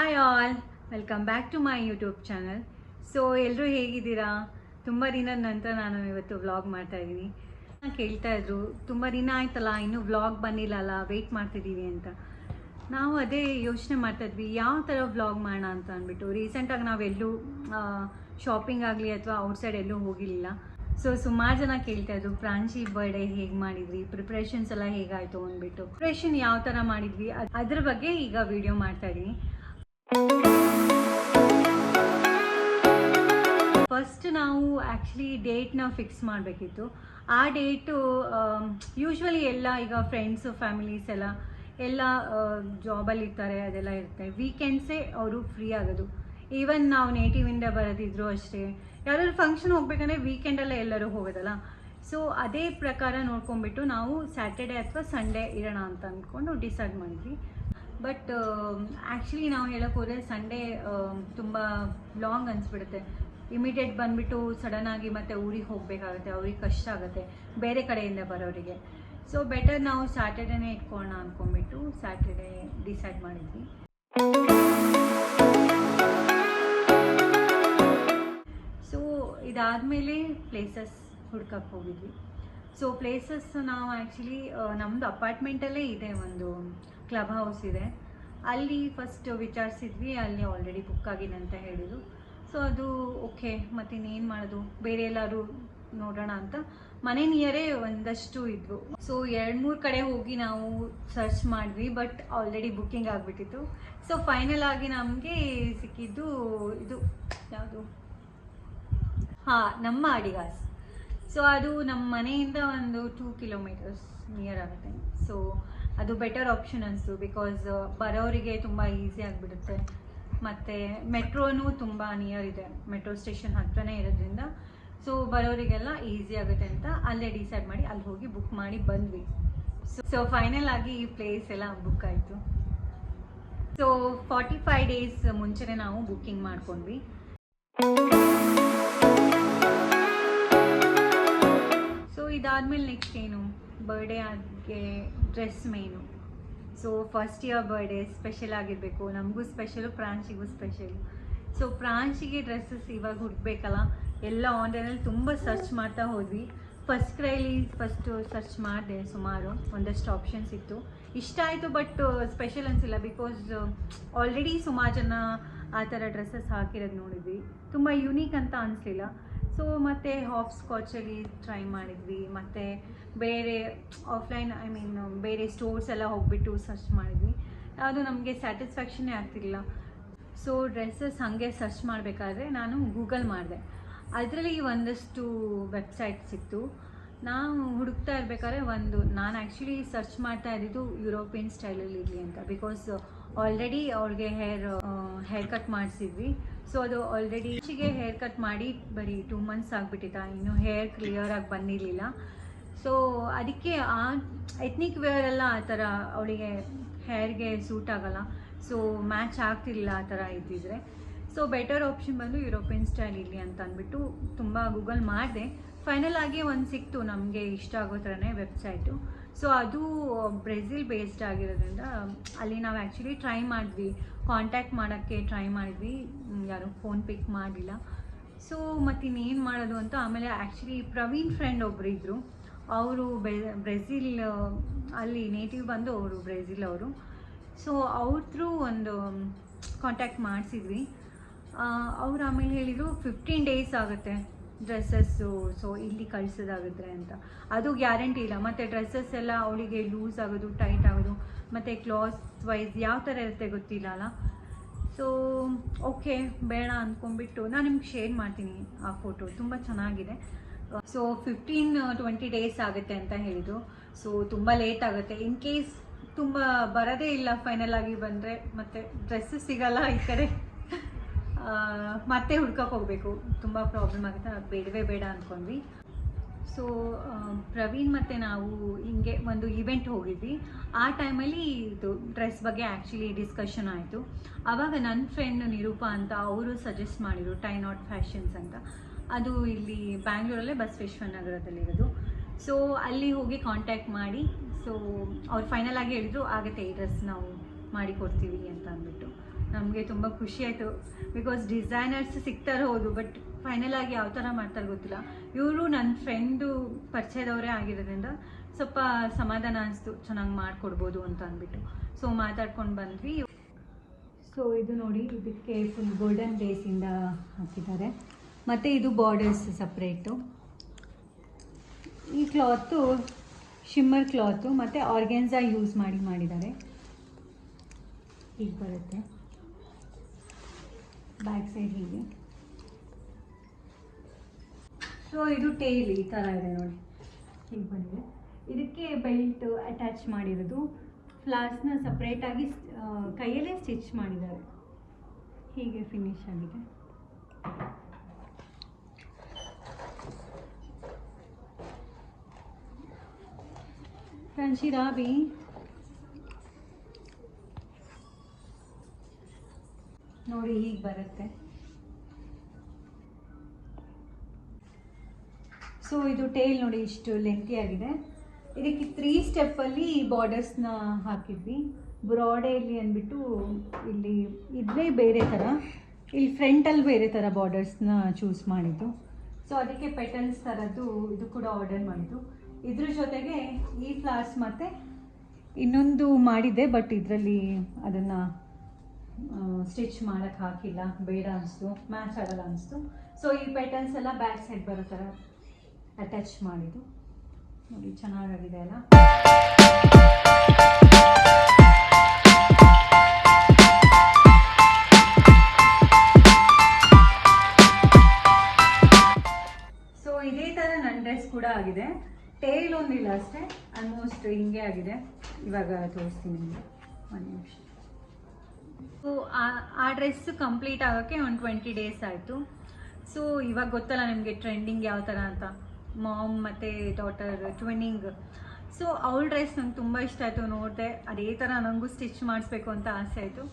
Hi all, welcome back to my YouTube channel. So ಎಲ್ಲರೂ ಹೇಗಿದ್ದೀರಾ? ತುಂಬ ದಿನದ ನಂತರ ನಾನು ಇವತ್ತು ವ್ಲಾಗ್ ಮಾಡ್ತಾ ಇದ್ದೀನಿ. ಕೇಳ್ತಾ ಇದ್ರು, ತುಂಬ ದಿನ ಆಯ್ತಲ್ಲ, ಇನ್ನೂ ವ್ಲಾಗ್ ಬಂದಿಲ್ಲಲ್ಲ, ವೆಯ್ಟ್ ಮಾಡ್ತಿದ್ದೀವಿ ಅಂತ. ನಾವು ಅದೇ ಯೋಚನೆ ಮಾಡ್ತಾಯಿದ್ವಿ, ಯಾವ ಥರ ವ್ಲಾಗ್ ಮಾಡೋಣ ಅಂತ ಅಂದ್ಬಿಟ್ಟು. ರೀಸೆಂಟಾಗಿ ನಾವೆಲ್ಲೂ ಶಾಪಿಂಗ್ ಆಗಲಿ ಅಥವಾ ಔಟ್ಸೈಡ್ ಎಲ್ಲೂ ಹೋಗಿರಲಿಲ್ಲ. ಸೊ ಸುಮಾರು ಜನ ಕೇಳ್ತಾ ಇದ್ರು, ಪ್ರಾಂಶಿ ಬರ್ಡೇ ಹೇಗೆ ಮಾಡಿದ್ವಿ, ಪ್ರಿಪ್ರೇಷನ್ಸ್ ಎಲ್ಲ ಹೇಗಾಯಿತು ಅಂದ್ಬಿಟ್ಟು. ಪ್ರಿಪ್ರೇಷನ್ ಯಾವ ಥರ ಮಾಡಿದ್ವಿ ಅದ್ರ ಬಗ್ಗೆ ಈಗ ವಿಡಿಯೋ ಮಾಡ್ತಾ ಇದ್ದೀನಿ. ಫಸ್ಟ್ ನಾವು ಆ್ಯಕ್ಚುಲಿ ಡೇಟ್ನ ಫಿಕ್ಸ್ ಮಾಡಬೇಕಿತ್ತು. ಆ ಡೇಟು ಯೂಶ್ವಲಿ ಎಲ್ಲ ಈಗ ಫ್ರೆಂಡ್ಸು ಫ್ಯಾಮಿಲೀಸ್ ಎಲ್ಲ ಜಾಬಲ್ಲಿ ಇರ್ತಾರೆ, ಅದೆಲ್ಲ ಇರುತ್ತೆ. ವೀಕೆಂಡ್ಸೇ ಅವರು ಫ್ರೀ ಆಗೋದು. ಈವನ್ ನಾವು ನೇಟಿವಿಂದ ಬರೋದಿದ್ರು ಅಷ್ಟೇ, ಯಾವ್ದಾದ್ರು ಫಂಕ್ಷನ್ ಹೋಗ್ಬೇಕಂದ್ರೆ ವೀಕೆಂಡಲ್ಲೇ ಎಲ್ಲರೂ ಹೋಗೋದಲ್ಲ. ಸೊ ಅದೇ ಪ್ರಕಾರ ನೋಡ್ಕೊಂಡ್ಬಿಟ್ಟು ನಾವು ಸ್ಯಾಟರ್ಡೆ ಅಥವಾ ಸಂಡೇ ಇರೋಣ ಅಂತ ಅಂದ್ಕೊಂಡು ಡಿಸೈಡ್ ಮಾಡಿದ್ವಿ. ಬಟ್ ಆ್ಯಕ್ಚುಲಿ ನಾವು ಹೇಳೋಕೆ ಹೋದರೆ ಸಂಡೇ ತುಂಬ ಲಾಂಗ್ ಅನಿಸ್ಬಿಡುತ್ತೆ. ಇಮಿಡಿಯೇಟ್ ಬಂದುಬಿಟ್ಟು ಸಡನ್ನಾಗಿ ಮತ್ತೆ ಊರಿಗೆ ಹೋಗಬೇಕಾಗುತ್ತೆ, ಅವ್ರಿಗೆ ಕಷ್ಟ ಆಗುತ್ತೆ ಬೇರೆ ಕಡೆಯಿಂದ ಬರೋರಿಗೆ. ಸೊ ಬೆಟರ್ ನಾವು ಸ್ಯಾಟರ್ಡೇನೇ ಇಟ್ಕೊಳ್ಳೋಣ ಅಂದ್ಕೊಂಡ್ಬಿಟ್ಟು ಸ್ಯಾಟರ್ಡೇ ಡಿಸೈಡ್ ಮಾಡಿದ್ವಿ. ಸೊ ಇದಾದಮೇಲೆ ಪ್ಲೇಸಸ್ ಹುಡ್ಕಕ್ಕೆ ಹೋಗಿದ್ವಿ. ಸೊ ಪ್ಲೇಸಸ್ ನಾವು ಆ್ಯಕ್ಚುಲಿ ನಮ್ಮದು ಅಪಾರ್ಟ್ಮೆಂಟಲ್ಲೇ ಇದೆ, ಒಂದು ಕ್ಲಬ್ ಹೌಸ್ ಇದೆ, ಅಲ್ಲಿ ಫಸ್ಟ್ ವಿಚಾರಿಸಿದ್ವಿ. ಅಲ್ಲಿ ಆಲ್ರೆಡಿ ಬುಕ್ ಆಗಿದೆ ಅಂತ ಹೇಳಿದ್ರು. ಸೊ ಅದು ಓಕೆ, ಮತ್ತು ಇನ್ನೇನು ಮಾಡೋದು, ಬೇರೆ ಎಲ್ಲರೂ ನೋಡೋಣ ಅಂತ. ಮನೆ ನಿಯರೇ ಒಂದಷ್ಟು ಇದ್ವು. ಸೊ 2-3 ಕಡೆ ಹೋಗಿ ನಾವು ಸರ್ಚ್ ಮಾಡಿದ್ವಿ, ಬಟ್ ಆಲ್ರೆಡಿ ಬುಕ್ಕಿಂಗ್ ಆಗಿಬಿಟ್ಟಿತ್ತು. ಸೊ ಫೈನಲ್ ಆಗಿ ನಮಗೆ ಸಿಕ್ಕಿದ್ದು ಇದು ಯಾವುದು, ನಮ್ಮ ಅಡಿಗಾಸ್. ಸೊ ಅದು ನಮ್ಮ ಮನೆಯಿಂದ ಒಂದು 2 ಕಿಲೋಮೀಟರ್ಸ್ ನಿಯರ್ ಆಗುತ್ತೆ. ಸೊ ಅದು ಬೆಟರ್ ಆಪ್ಷನ್ ಅನಿಸ್ತು, ಬಿಕಾಸ್ ಬರೋರಿಗೆ ತುಂಬ ಈಸಿ ಆಗಿಬಿಡುತ್ತೆ. ಮತ್ತು ಮೆಟ್ರೋನೂ ತುಂಬ ನಿಯರ್ ಇದೆ, ಮೆಟ್ರೋ ಸ್ಟೇಷನ್ ಹತ್ರನೇ ಇರೋದ್ರಿಂದ ಸೊ ಬರೋರಿಗೆಲ್ಲ ಈಸಿ ಆಗುತ್ತೆ ಅಂತ ಅಲ್ಲೇ ಡಿಸೈಡ್ ಮಾಡಿ ಅಲ್ಲಿ ಹೋಗಿ ಬುಕ್ ಮಾಡಿ ಬಂದ್ವಿ. ಸೊ ಫೈನಲ್ ಆಗಿ ಈ ಪ್ಲೇಸ್ ಎಲ್ಲ ಬುಕ್ ಆಯಿತು. ಸೊ 45 ಡೇಸ್ ಮುಂಚೆನೇ ನಾವು ಬುಕ್ಕಿಂಗ್ ಮಾಡ್ಕೊಂಡ್ವಿ. ಸೊ ಇದಾದಮೇಲೆ ನೆಕ್ಸ್ಟ್ ಏನು, ಬರ್ಡೇ ಆಗಿ dress main. So first year birthday special ಆಗಿರಬೇಕು, ನಮಗೂ ಸ್ಪೆಷಲು, ಪ್ರಾಂಶಿಗೂ ಸ್ಪೆಷಲು. ಸೊ ಪ್ರಾಂಶಿಗೆ ಡ್ರೆಸ್ಸಸ್ ಇವಾಗ ಹುಡುಕ್ಬೇಕಲ್ಲ, ಎಲ್ಲ ಆನ್ಲೈನಲ್ಲಿ ತುಂಬ ಸರ್ಚ್ ಮಾಡ್ತಾ ಹೋದ್ವಿ. ಫಸ್ಟ್ ಸರ್ಚ್ ಮಾಡಿದೆ, ಸುಮಾರು ಒಂದಷ್ಟು ಆಪ್ಷನ್ಸ್ ಇತ್ತು, ಇಷ್ಟ ಆಯಿತು. ಬಟ್ ಸ್ಪೆಷಲ್ ಅನಿಸಿಲ್ಲ, ಬಿಕಾಸ್ ಆಲ್ರೆಡಿ ಸುಮಾರು ಜನ ಆ ಥರ ಡ್ರೆಸ್ಸಸ್ ಹಾಕಿರೋದು ನೋಡಿದ್ವಿ, ತುಂಬ ಯುನೀಕ್ ಅಂತ ಅನಿಸ್ಲಿಲ್ಲ. ಸೊ ಮತ್ತು ಹಾಫ್ ಸ್ಕಾಚಲ್ಲಿ ಟ್ರೈ ಮಾಡಿದ್ವಿ, ಮತ್ತು ಬೇರೆ ಆಫ್ಲೈನ್ ಬೇರೆ ಸ್ಟೋರ್ಸ್ ಎಲ್ಲ ಹೋಗ್ಬಿಟ್ಟು ಸರ್ಚ್ ಮಾಡಿದ್ವಿ, ಅದು ನಮಗೆ ಸ್ಯಾಟಿಸ್ಫ್ಯಾಕ್ಷನ್ನೇ ಆಗ್ತಿರಲಿಲ್ಲ. ಸೊ ಡ್ರೆಸ್ಸಸ್ ಹಾಗೆ ಸರ್ಚ್ ಮಾಡಬೇಕಾದ್ರೆ ನಾನು ಗೂಗಲ್ ಮಾಡಿದೆ, ಅದರಲ್ಲಿ ಒಂದಷ್ಟು ವೆಬ್ಸೈಟ್ಸ್ ಸಿಕ್ತು. ನಾವು ಹುಡುಕ್ತಾ ಇರಬೇಕಾದ್ರೆ ನಾನು ಆ್ಯಕ್ಚುಲಿ ಸರ್ಚ್ ಮಾಡ್ತಾ ಇದ್ದಿದ್ದು ಯುರೋಪಿಯನ್ ಸ್ಟೈಲಲ್ಲಿ ಇರಲಿ ಅಂತ, ಬಿಕಾಸ್ ಆಲ್ರೆಡಿ ಅವ್ಳಿಗೆ ಹೇರ್ ಕಟ್ ಮಾಡಿಸಿದ್ವಿ. ಸೊ ಅದು ಆಲ್ರೆಡಿ ಹೇರ್ ಕಟ್ ಮಾಡಿ ಬರೀ 2 ಮಂತ್ಸ್ ಆಗಿಬಿಟ್ಟಿತ್ತ, ಇನ್ನೂ ಹೇರ್ ಕ್ಲಿಯರಾಗಿ ಬಂದಿರಲಿಲ್ಲ. ಸೊ ಅದಕ್ಕೆ ಆ ಎತ್ನಿಕ್ ವೇರೆಲ್ಲ ಆ ಥರ ಅವಳಿಗೆ ಹೇರ್ಗೆ ಸೂಟ್ ಆಗೋಲ್ಲ, ಸೊ ಮ್ಯಾಚ್ ಆಗ್ತಿರಲಿಲ್ಲ ಆ ಥರ ಇದ್ದಿದ್ರೆ. ಸೊ ಬೆಟರ್ ಆಪ್ಷನ್ ಬಂದು ಯುರೋಪಿಯನ್ ಸ್ಟೈಲ್ ಇರಲಿ ಅಂತ ಅಂದ್ಬಿಟ್ಟು ತುಂಬ ಗೂಗಲ್ ಮಾಡಿದೆ. ಫೈನಲ್ ಆಗಿ ಒಂದು ಸಿಕ್ತು ನಮಗೆ ಇಷ್ಟ ಆಗೋ ಥರನೇ ವೆಬ್ಸೈಟು. ಸೊ ಅದು ಬ್ರೆಜಿಲ್ ಬೇಸ್ಡ್ ಆಗಿರೋದ್ರಿಂದ ಅಲ್ಲಿ ನಾವು ಆ್ಯಕ್ಚುಲಿ ಟ್ರೈ ಮಾಡಿದ್ವಿ, ಕಾಂಟ್ಯಾಕ್ಟ್ ಮಾಡೋಕ್ಕೆ ಟ್ರೈ ಮಾಡಿದ್ವಿ, ಯಾರು ಫೋನ್ ಪಿಕ್ ಮಾಡಲಿಲ್ಲ. ಸೊ ಮತ್ತಿನ್ನೇನು ಮಾಡೋದು ಅಂತ ಆಮೇಲೆ ಆ್ಯಕ್ಚುಲಿ ಪ್ರವೀಣ್ ಫ್ರೆಂಡ್ ಒಬ್ಬರು ಇದ್ದರು, ಅವರು ಬ್ರೆಜಿಲ್ ಅಲ್ಲಿ ನೇಟಿವ್ ಬಂದು ಅವರು ಬ್ರೆಜಿಲ್ ಅವರು. ಸೊ ಅವ್ರ ಥ್ರೂ ಒಂದು ಕಾಂಟ್ಯಾಕ್ಟ್ ಮಾಡಿಸಿದ್ವಿ. ಅವ್ರು ಆಮೇಲೆ ಹೇಳಿದರು 15 ಡೇಸ್ ಆಗುತ್ತೆ ಡ್ರೆಸ್ಸಸ್ಸು, ಸೊ ಇಲ್ಲಿ ಕಳಿಸೋದಾಗುತ್ತೆ ಅಂತ. ಅದು ಗ್ಯಾರಂಟಿ ಇಲ್ಲ. ಮತ್ತು ಡ್ರೆಸ್ಸಸ್ ಎಲ್ಲ ಅವಳಿಗೆ ಲೂಸ್ ಆಗೋದು, ಟೈಟ್ ಆಗೋದು, ಮತ್ತು ಕ್ಲಾತ್ ವೈಸ್ ಯಾವ ಥರ ಇರುತ್ತೆ ಗೊತ್ತಿಲ್ಲ ಅಲ್ಲ. ಸೊ ಓಕೆ ಬೇಡ ಅಂದ್ಕೊಂಡ್ಬಿಟ್ಟು ನಾನು ನಿಮ್ಗೆ ಶೇರ್ ಮಾಡ್ತೀನಿ ಆ ಫೋಟೋ, ತುಂಬ ಚೆನ್ನಾಗಿದೆ. ಸೊ 15-20 ಡೇಸ್ ಆಗುತ್ತೆ ಅಂತ ಹೇಳಿದರು. ಸೊ ತುಂಬ ಲೇಟ್ ಆಗುತ್ತೆ. ಇನ್ ಕೇಸ್ ತುಂಬ ಬರೋದೇ ಇಲ್ಲ, ಫೈನಲ್ ಆಗಿ ಬಂದರೆ ಮತ್ತೆ ಡ್ರೆಸ್ಸಸ್ ಸಿಗಲ್ಲ ಈ ಕಡೆ, ಮತ್ತೆ ಹುಡ್ಕಕ್ಕೆ ಹೋಗಬೇಕು, ತುಂಬ ಪ್ರಾಬ್ಲಮ್ ಆಗುತ್ತೆ, ಬೇಡವೇ ಬೇಡ ಅಂದ್ಕೊಂಡ್ವಿ. ಸೊ ಪ್ರವೀಣ್ ಮತ್ತು ನಾವು ಹಿಂಗೆ ಒಂದು ಇವೆಂಟ್ ಹೋಗಿದ್ವಿ. ಆ ಟೈಮಲ್ಲಿ ಇದು ಡ್ರೆಸ್ ಬಗ್ಗೆ ಆ್ಯಕ್ಚುಲಿ ಡಿಸ್ಕಷನ್ ಆಯಿತು. ಆವಾಗ ನನ್ನ ಫ್ರೆಂಡ್ ನಿರೂಪಾ ಅಂತ ಅವರು ಸಜೆಸ್ಟ್ ಮಾಡಿದರು ಟೈ ನಾಟ್ ಫ್ಯಾಷನ್ಸ್ ಅಂತ. ಅದು ಇಲ್ಲಿ ಬ್ಯಾಂಗ್ಳೂರಲ್ಲೇ ಬಸವೇಶ್ವರ ನಗರದಲ್ಲಿರೋದು. ಸೊ ಅಲ್ಲಿ ಹೋಗಿ ಕಾಂಟ್ಯಾಕ್ಟ್ ಮಾಡಿ, ಸೊ ಅವ್ರು ಫೈನಲ್ ಆಗಿ ಹೇಳಿದ್ರು ಆಗುತ್ತೆ, ಈ ಡ್ರೆಸ್ ನಾವು ಮಾಡಿಕೊಡ್ತೀವಿ ಅಂತ ಅಂದ್ಬಿಟ್ಟು. ನಮ್ಮ ನಮಗೆ ತುಂಬ ಖುಷಿ ಆಯಿತು. ಬಿಕಾಸ್ ಡಿಸೈನರ್ಸ್ ಸಿಗ್ತಾರೆ ಹೌದು, ಬಟ್ ಫೈನಲ್ ಆಗಿ ಯಾವ ಥರ ಮಾಡ್ತಾರೆ ಗೊತ್ತಿಲ್ಲ. ಇವರು ನನ್ನ ಫ್ರೆಂಡು ಪರಿಚಯದವರೇ ಆಗಿರೋದ್ರಿಂದ ಸ್ವಲ್ಪ ಸಮಾಧಾನ ಅನಿಸ್ತು, ಚೆನ್ನಾಗಿ ಮಾಡಿಕೊಡ್ಬೋದು ಅಂತ ಅಂದ್ಬಿಟ್ಟು. ಸೊ ಮಾತಾಡ್ಕೊಂಡು ಬಂದ್ವಿ. ಸೊ ಇದು ನೋಡಿ, ಇದಕ್ಕೆ ಫುಲ್ ಗೋಲ್ಡನ್ ಬೇಸಿಂದ ಹಾಕಿದ್ದಾರೆ. ಮತ್ತು ಇದು ಬಾರ್ಡರ್ಸ್ ಸಪ್ರೇಟು. ಈ ಕ್ಲಾತು ಶಿಮ್ಮರ್ ಕ್ಲಾತು ಮತ್ತು ಆರ್ಗೆನ್ಸಾ ಯೂಸ್ ಮಾಡಿದ್ದಾರೆ. ಹೀಗೆ ಬರುತ್ತೆ, ಬ್ಯಾಕ್ ಸೈಡ್ ಹೀಗೆ. ಸೊ ಇದು ಟೇಲ್ ಈ ಥರ ಇದೆ ನೋಡಿ, ಹೀಗೆ ಬಂದಿದೆ. ಇದಕ್ಕೆ ಬೆಲ್ಟ್ ಅಟ್ಯಾಚ್ ಮಾಡಿರೋದು. ಫ್ಲಾಸ್ನ ಸಪ್ರೇಟಾಗಿ ಕೈಯಲ್ಲೇ ಸ್ಟಿಚ್ ಮಾಡಿದ್ದಾರೆ. ಹೀಗೆ ಫಿನಿಶ್ ಆಗಿದೆ. ಫ್ರಾನ್ಶಿರಾಬಿ ನೋಡಿ ಹೀಗೆ ಬರುತ್ತೆ. ಸೊ ಇದು ಟೇಲ್ ನೋಡಿ ಇಷ್ಟು ಲೆಂತಿ ಆಗಿದೆ. ಇದಕ್ಕೆ 3 ಸ್ಟೆಪ್ಪಲ್ಲಿ ಬಾರ್ಡರ್ಸ್ನ ಹಾಕಿದ್ವಿ. ಬ್ರಾಡೇಲಿ ಅಂದ್ಬಿಟ್ಟು ಇಲ್ಲಿ ಇದೇ ಬೇರೆ ಥರ, ಇಲ್ಲಿ ಫ್ರಂಟಲ್ಲಿ ಬೇರೆ ಥರ ಬಾರ್ಡರ್ಸ್ನ ಚೂಸ್ ಮಾಡಿದ್ದು. ಸೊ ಅದಕ್ಕೆ ಪೆಟಲ್ಸ್ ಥರದ್ದು ಇದು ಕೂಡ ಆರ್ಡರ್ ಮಾಡಿದ್ದು. ಇದ್ರ ಜೊತೆಗೆ ಈ ಫ್ಲವರ್ಸ್ ಮತ್ತು ಇನ್ನೊಂದು ಮಾಡಿದ್ದೆ, ಬಟ್ ಇದರಲ್ಲಿ ಅದನ್ನು ಸ್ಟಿಚ್ ಮಾಡೋಕ್ಕೆ ಹಾಕಿಲ್ಲ, ಬೇಡ ಅನಿಸ್ತು, ಮ್ಯಾಚ್ ಆಗಲ್ಲ ಅನಿಸ್ತು. ಸೊ ಈ ಪೆಟಲ್ಸ್ ಎಲ್ಲ ಬ್ಯಾಕ್ ಸೈಡ್ ಬರೋ ಥರ ಅಟ್ಯಾಚ್ ಮಾಡಿದ್ದು. ನೋಡಿ ಚೆನ್ನಾಗಿದೆ ಅಲ್ಲ. ಸೊ ಇದೇ ಥರ ನನ್ನ ಡ್ರೆಸ್ ಕೂಡ ಆಗಿದೆ. ಟೇಲ್ ಒಂದಿಲ್ಲ ಅಷ್ಟೇ, ಆಲ್ಮೋಸ್ಟ್ ಹಿಂಗೆ ಆಗಿದೆ. ಇವಾಗ ತೋರಿಸ್ತೀನಿ ನಿಮಗೆ, ಒಂದು ನಿಮಿಷ. ಸೊ ಆ ಡ್ರೆಸ್ ಕಂಪ್ಲೀಟ್ ಆಗೋಕ್ಕೆ ಒಂದು 20 ಡೇಸ್ ಆಯಿತು. ಸೊ ಇವಾಗ ಗೊತ್ತಲ್ಲ ನಿಮಗೆ ಟ್ರೆಂಡಿಂಗ್ ಯಾವ ಥರ ಅಂತ, ಮಾಮ್ ಮತ್ತು ಡಾಟರ್ ಟ್ವಿನ್ನಿಂಗ್. ಸೊ ಅವಳ ಡ್ರೆಸ್ ನಂಗೆ ತುಂಬ ಇಷ್ಟ ಆಯಿತು, ನೋಡಿದೆ. ಅದೇ ಥರ ನನಗೂ ಸ್ಟಿಚ್ ಮಾಡಿಸ್ಬೇಕು ಅಂತ ಆಸೆ ಆಯಿತು.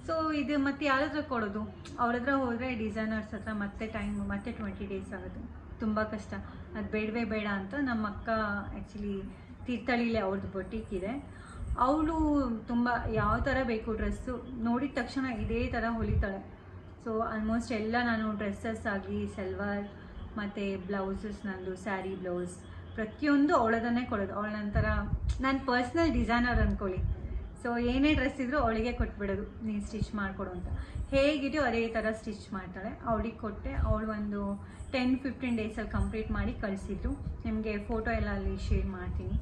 ಸೊ ಇದು ಮತ್ತೆ ಯಾರ ಹತ್ರ ಕೊಡೋದು, ಅವ್ರ ಹತ್ರ ಹೋದರೆ ಡಿಸೈನರ್ಸ್ ಹತ್ರ ಮತ್ತೆ ಟೈಮ್ ಮತ್ತೆ 20 ಡೇಸ್ ಆಗುತ್ತೆ, ತುಂಬ ಕಷ್ಟ. ಅದು ಬೇಡವೇ ಬೇಡ ಅಂತ ನಮ್ಮ ಅಕ್ಕ ಆ್ಯಕ್ಚುಲಿ ತೀರ್ಥಹಳ್ಳಿಲೇ ಅವ್ರದ್ದು ಬೊಟಿಕ್ ಇದೆ. ಅವಳು ತುಂಬ ಯಾವ ಥರ ಬೇಕು ಡ್ರೆಸ್ಸು ನೋಡಿದ ತಕ್ಷಣ ಇದೇ ಥರ ಹೊಲಿತಾಳೆ. ಸೊ ಆಲ್ಮೋಸ್ಟ್ ಎಲ್ಲ ನಾನು ಡ್ರೆಸ್ಸಸ್ ಆಗಲಿ, ಸಲ್ವಾರ್ ಮತ್ತು ಬ್ಲೌಸಸ್, ನಂದು ಸ್ಯಾರಿ ಬ್ಲೌಸ್ ಪ್ರತಿಯೊಂದು ಅವಳದನ್ನೇ ಕೊಡೋದು. ಅವಳ ನಂತರ ನಾನು ಪರ್ಸ್ನಲ್ ಡಿಸೈನರ್ ಅಂದ್ಕೊಳ್ಳಿ. ಸೊ ಏನೇ ಡ್ರೆಸ್ ಇದ್ದರೂ ಅವಳಿಗೆ ಕೊಟ್ಬಿಡೋದು, ನೀನು ಸ್ಟಿಚ್ ಮಾಡಿಕೊಡು ಅಂತ. ಹೇಗಿದೆಯೋ ಅದೇ ಥರ ಸ್ಟಿಚ್ ಮಾಡ್ತಾಳೆ. ಅವಳಿಗೆ ಕೊಟ್ಟೆ. ಅವಳು ಒಂದು 10-15 ಡೇಸಲ್ಲಿ ಕಂಪ್ಲೀಟ್ ಮಾಡಿ ಕಳಿಸಿದ್ರು. ನಿಮಗೆ ಫೋಟೋ ಎಲ್ಲ ಅಲ್ಲಿ ಶೇರ್ ಮಾಡ್ತೀನಿ,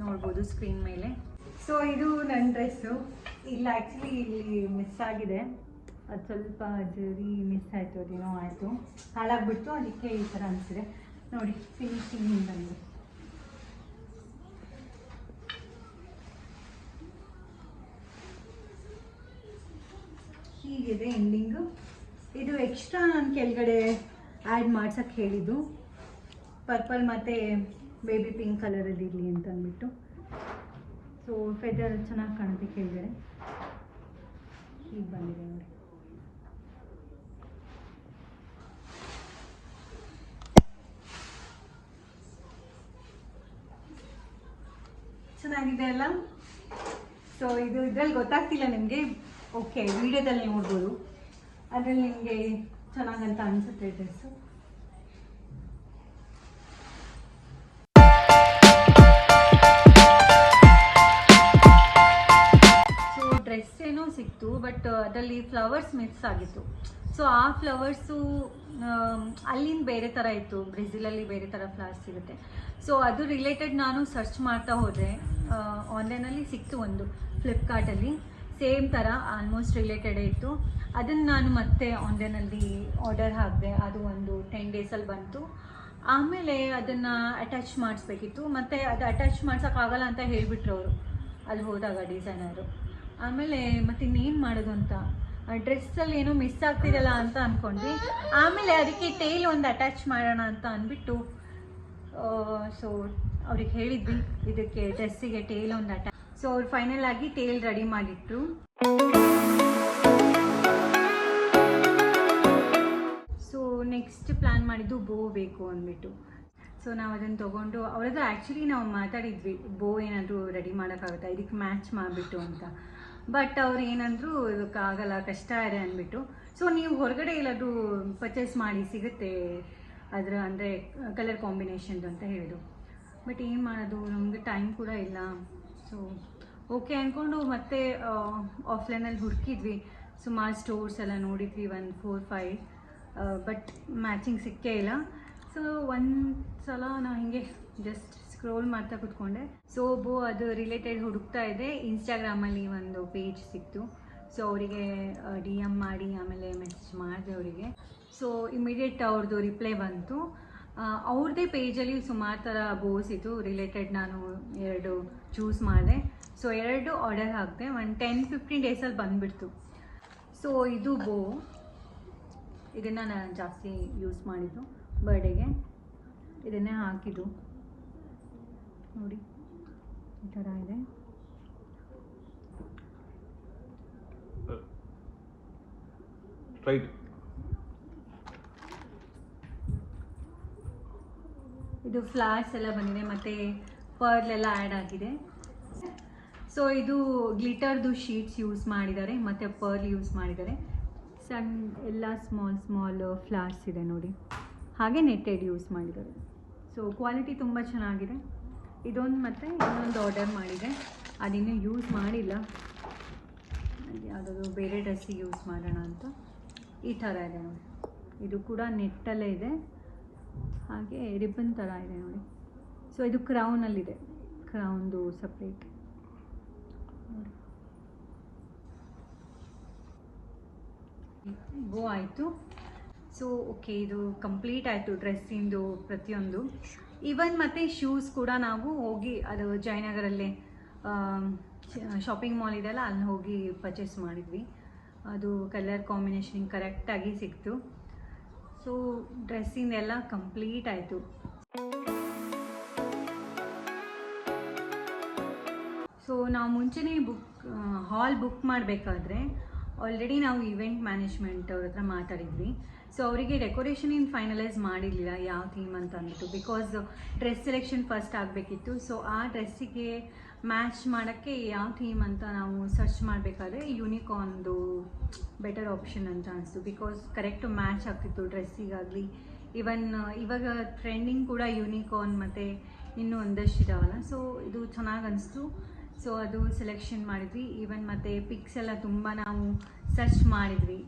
ನೋಡ್ಬೋದು ಸ್ಕ್ರೀನ್ ಮೇಲೆ. ಸೊ ಇದು ನನ್ನ ಡ್ರೆಸ್ಸು. ಇಲ್ಲ ಆ್ಯಕ್ಚುಲಿ ಇಲ್ಲಿ ಮಿಸ್ ಆಗಿದೆ, ಅದು ಸ್ವಲ್ಪ ಜರಿ ಮಿಸ್ ಆಯಿತು, ಅದೇನೋ ಆಯಿತು, ಹಾಳಾಗ್ಬಿಡ್ತು. ಅದಕ್ಕೆ ಈ ಥರ ಅನಿಸಿದೆ ನೋಡಿ. ಫಿನಿಶಿಂಗ್ ಬಂದು ಹೀಗಿದೆ ಎಂಡಿಂಗು. ಇದು ಎಕ್ಸ್ಟ್ರಾ ನಾನು ಕೆಳಗಡೆ ಆ್ಯಡ್ ಮಾಡ್ಸೋಕ್ಕೆ ಹೇಳಿದ್ದು, ಪರ್ಪಲ್ ಮತ್ತು ಬೇಬಿ ಪಿಂಕ್ ಕಲರಲ್ಲಿ ಇರಲಿ ಅಂತ ಅಂದ್ಬಿಟ್ಟು. ಸೊ ಫೆದರ್ ಚೆನ್ನಾಗಿ ಕಾಣುತ್ತೆ ಕೆಳಗಡೆ. ಹೀಗೆ ಬಂದಿದೆ ನೋಡಿ. ಚೆನ್ನಾಗಿದೆ ಅಲ್ಲ. ಸೊ ಇದು ಇದರಲ್ಲಿ ಗೊತ್ತಾಗ್ತಿಲ್ಲ ನಿಮಗೆ, ಓಕೆ ವಿಡಿಯೋದಲ್ಲಿ ನೋಡ್ಬೋದು. ಅದರಲ್ಲಿ ನಿಮಗೆ ಚೆನ್ನಾಗಂತ ಅನಿಸುತ್ತೆ ಡ್ರೆಸ್ಸು. ಸೊ ಡ್ರೆಸ್ ಏನೋ ಸಿಕ್ತು, ಬಟ್ ಅದರಲ್ಲಿ ಫ್ಲವರ್ಸ್ ಮಿಕ್ಸ್ ಆಗಿತ್ತು. ಸೊ ಆ ಫ್ಲವರ್ಸು ಅಲ್ಲಿಂದ ಬೇರೆ ಥರ ಇತ್ತು, ಬ್ರೆಜಿಲಲ್ಲಿ ಬೇರೆ ಥರ ಫ್ಲವರ್ಸ್ ಸಿಗುತ್ತೆ. ಸೊ ಅದು ರಿಲೇಟೆಡ್ ನಾನು ಸರ್ಚ್ ಮಾಡ್ತಾ ಹೋದರೆ ಆನ್ಲೈನಲ್ಲಿ ಸಿಕ್ತು ಒಂದು, ಫ್ಲಿಪ್ಕಾರ್ಟಲ್ಲಿ ಸೇಮ್ ಥರ ಆಲ್ಮೋಸ್ಟ್ ರಿಲೇಟೆಡೇ ಇತ್ತು. ಅದನ್ನು ನಾನು ಮತ್ತೆ ಆನ್ಲೈನಲ್ಲಿ ಆರ್ಡರ್ ಹಾಕಿದೆ. ಅದು ಒಂದು 10 ಡೇಸಲ್ಲಿ ಬಂತು. ಆಮೇಲೆ ಅದನ್ನು ಅಟ್ಯಾಚ್ ಮಾಡಿಸ್ಬೇಕಿತ್ತು, ಮತ್ತು ಅದು ಅಟ್ಯಾಚ್ ಮಾಡ್ಸೋಕ್ಕಾಗಲ್ಲ ಅಂತ ಹೇಳಿಬಿಟ್ರು ಅವರು ಅಲ್ಲಿ ಹೋದಾಗ ಡಿಸೈನರು. ಆಮೇಲೆ ಮತ್ತೆ ಇನ್ನೇನು ಮಾಡೋದು ಅಂತ, ಡ್ರೆಸ್ಸಲ್ಲಿ ಏನೋ ಮಿಸ್ ಆಗ್ತಿರಲ್ಲ ಅಂತ ಅಂದ್ಕೊಂಡ್ವಿ. ಆಮೇಲೆ ಅದಕ್ಕೆ ಟೇಲ್ ಒಂದು ಅಟ್ಯಾಚ್ ಮಾಡೋಣ ಅಂತ ಅಂದ್ಬಿಟ್ಟು ಸೊ ಅವ್ರಿಗೆ ಹೇಳಿದ್ವಿ, ಇದಕ್ಕೆ ಡ್ರೆಸ್ಸಿಗೆ ಟೇಲ್ ಒಂದು ಅಟ್ಯಾಚ್. ಸೊ ಅವ್ರು ಫೈನಲ್ ಆಗಿ ಟೇಲ್ ರೆಡಿ ಮಾಡಿಟ್ರು. ಸೊ ನೆಕ್ಸ್ಟ್ ಪ್ಲ್ಯಾನ್ ಮಾಡಿದ್ದು ಬೋ ಬೇಕು ಅಂದ್ಬಿಟ್ಟು. ಸೊ ನಾವು ಅದನ್ನು ತೊಗೊಂಡು ಅವ್ರ ಹತ್ರ ಆ್ಯಕ್ಚುಲಿ ನಾವು ಮಾತಾಡಿದ್ವಿ, ಬೋ ಏನಾದರೂ ರೆಡಿ ಮಾಡೋಕ್ಕಾಗುತ್ತಾ ಇದಕ್ಕೆ ಮ್ಯಾಚ್ ಮಾಡಿಬಿಟ್ಟು ಅಂತ. ಬಟ್ ಅವ್ರು ಏನಂದ್ರು ಇದಕ್ಕಾಗಲ್ಲ, ಕಷ್ಟ ಇದೆ ಅಂದ್ಬಿಟ್ಟು. ಸೊ ನೀವು ಹೊರಗಡೆ ಎಲ್ಲಾದರೂ ಪರ್ಚೇಸ್ ಮಾಡಿ ಸಿಗುತ್ತೆ ಅದರ ಅಂದರೆ ಕಲರ್ ಕಾಂಬಿನೇಷನ್ದು ಅಂತ ಹೇಳಿದ್ರು. ಬಟ್ ಏನು ಮಾಡೋದು, ನಮಗೆ ಟೈಮ್ ಕೂಡ ಇಲ್ಲ. ಸೊ ಓಕೆ ಅಂದ್ಕೊಂಡು ಮತ್ತೆ ಆಫ್ಲೈನಲ್ಲಿ ಹುಡುಕಿದ್ವಿ, ಸುಮಾರು ಸ್ಟೋರ್ಸ್ ಎಲ್ಲ ನೋಡಿದ್ವಿ, 1 4 5, ಬಟ್ ಮ್ಯಾಚಿಂಗ್ ಸಿಕ್ಕೇ ಇಲ್ಲ. ಸೊ ಒಂದು ಸಲ ನಾನು ಹಿಂಗೆ ಜಸ್ಟ್ ಸ್ಕ್ರೋಲ್ ಮಾಡ್ತಾ ಕೂತ್ಕೊಂಡೆ. ಸೊ ಅದು ರಿಲೇಟೆಡ್ ಹುಡುಕ್ತಾ ಇದ್ದೆ, ಇನ್ಸ್ಟಾಗ್ರಾಮಲ್ಲಿ ಒಂದು ಪೇಜ್ ಸಿಕ್ತು. ಸೊ ಅವರಿಗೆ ಡಿ ಎಮ್ ಮಾಡಿ ಆಮೇಲೆ ಮೆಸೇಜ್ ಮಾಡಿದೆ ಅವರಿಗೆ. ಸೊ ಇಮಿಡಿಯೇಟ್ ಅವ್ರದ್ದು ರಿಪ್ಲೈ ಬಂತು. ಅವ್ರದ್ದೇ ಪೇಜಲ್ಲಿ ಸುಮಾರು ಥರ ಬೋಸ್ ಇತ್ತು ರಿಲೇಟೆಡ್. ನಾನು 2 ಚೂಸ್ ಮಾಡಿದೆ. ಸೊ 2 ಆರ್ಡರ್ ಹಾಕಿದೆ. ಒಂದು 10-15 ಡೇಸಲ್ಲಿ ಬಂದುಬಿಡ್ತು. ಸೊ ಇದು ಇದನ್ನು ನಾನು ಜಾಸ್ತಿ ಯೂಸ್ ಮಾಡಿದ್ದು ಬರ್ಡೇಗೆ. ಇದನ್ನೇ ಹಾಕಿದ್ದು ನೋಡಿ, ಈ ಥರ ಇದೆ. ರೈಟ್. ಇದು ಫ್ಲಾರ್ಸ್ ಎಲ್ಲ ಬಂದಿದೆ ಮತ್ತು ಪರ್ಲ್ ಎಲ್ಲ ಆ್ಯಡ್ ಆಗಿದೆ. ಸೊ ಇದು ಗ್ಲಿಟರ್ದು ಶೀಟ್ಸ್ ಯೂಸ್ ಮಾಡಿದ್ದಾರೆ ಮತ್ತು ಪರ್ಲ್ ಯೂಸ್ ಮಾಡಿದ್ದಾರೆ. ಸಣ್ಣ ಎಲ್ಲ ಸ್ಮಾಲ್ ಫ್ಲಾರ್ಸ್ ಇದೆ ನೋಡಿ, ಹಾಗೆ ನೆಟ್ಟೆಡ್ ಯೂಸ್ ಮಾಡಿದ್ದಾರೆ. ಸೊ ಕ್ವಾಲಿಟಿ ತುಂಬ ಚೆನ್ನಾಗಿದೆ. ಇದೊಂದು ಮತ್ತು ಇನ್ನೊಂದು ಆರ್ಡರ್ ಮಾಡಿದೆ, ಅದಿನ್ನೂ ಯೂಸ್ ಮಾಡಿಲ್ಲ. ಯಾವುದಾದ್ರು ಬೇರೆ ಡ್ರೆಸ್ಸಿಗೆ ಯೂಸ್ ಮಾಡೋಣ ಅಂತ. ಈ ಥರ ಇದೆ ನೋಡಿ, ಇದು ಕೂಡ ನೆಟ್ಟಲ್ಲೇ ಇದೆ, ಹಾಗೆ ರಿಬ್ಬನ್ ಥರ ಇದೆ ನೋಡಿ. ಸೊ ಇದು ಕ್ರೌನಲ್ಲಿದೆ, ಕ್ರೌನ್ದು ಸಪ್ರೇಟ್ ನೋಡಿ. ಆಯಿತು. ಸೊ ಓಕೆ, ಇದು ಕಂಪ್ಲೀಟ್ ಆಯಿತು ಡ್ರೆಸ್ಸಿಂದು ಪ್ರತಿಯೊಂದು. ಈವನ್ ಮತ್ತು ಶೂಸ್ ಕೂಡ ನಾವು ಹೋಗಿ ಅದು ಜಯನಗರಲ್ಲೇ ಶಾಪಿಂಗ್ ಮಾಲ್ ಇದೆಲ್ಲ, ಅಲ್ಲಿ ಹೋಗಿ ಪರ್ಚೇಸ್ ಮಾಡಿದ್ವಿ. ಅದು ಕಲರ್ ಕಾಂಬಿನೇಷನ್ ಕರೆಕ್ಟಾಗಿ ಸಿಕ್ತು. ಸೊ ಡ್ರೆಸ್ಸಿಂದೆಲ್ಲ ಕಂಪ್ಲೀಟ್ ಆಯಿತು. ಸೊ ನಾವು ಮುಂಚೆನೇ ಹಾಲ್ ಬುಕ್ ಮಾಡಬೇಕಾದ್ರೆ ಆಲ್ರೆಡಿ ನಾವು ಇವೆಂಟ್ ಮ್ಯಾನೇಜ್ಮೆಂಟ್ ಅವ್ರ ಹತ್ರ ಮಾತಾಡಿದ್ವಿ. ಸೊ ಅವರಿಗೆ ಡೆಕೋರೇಷನ್ ಫೈನಲೈಸ್ ಮಾಡಿರಲಿಲ್ಲ ಯಾವ ಥೀಮ್ ಅಂತ ಅಂದ್ಬಿಟ್ಟು, ಬಿಕಾಸ್ ಡ್ರೆಸ್ ಸೆಲೆಕ್ಷನ್ ಫಸ್ಟ್ ಆಗಬೇಕಿತ್ತು. ಸೊ ಆ ಡ್ರೆಸ್ಸಿಗೆ ಮ್ಯಾಚ್ ಮಾಡೋಕ್ಕೆ ಯಾವ ಥೀಮ್ ಅಂತ ನಾವು ಸರ್ಚ್ ಮಾಡಬೇಕಾದ್ರೆ ಯೂನಿಕಾರ್ನ್ದು ಬೆಟರ್ ಆಪ್ಷನ್ ಅಂತ ಅನಿಸ್ತು. ಬಿಕಾಸ್ ಕರೆಕ್ಟು ಮ್ಯಾಚ್ ಆಗ್ತಿತ್ತು ಡ್ರೆಸ್ಸಿಗಾಗಲಿ. ಇವನ್ ಇವಾಗ ಟ್ರೆಂಡಿಂಗ್ ಕೂಡ ಯೂನಿಕಾರ್ನ್ ಮತ್ತು ಇನ್ನೂ ಒಂದಷ್ಟು ಇದಾವಲ್ಲ. ಸೊ ಇದು ಚೆನ್ನಾಗಿ ಅನಿಸ್ತು. ಸೊ ಅದು ಸೆಲೆಕ್ಷನ್ ಮಾಡಿದ್ವಿ. ಈವನ್ ಮತ್ತು ಪಿಕ್ಸ್ ಎಲ್ಲ ತುಂಬ ನಾವು ಸರ್ಚ್ ಮಾಡಿದ್ವಿ.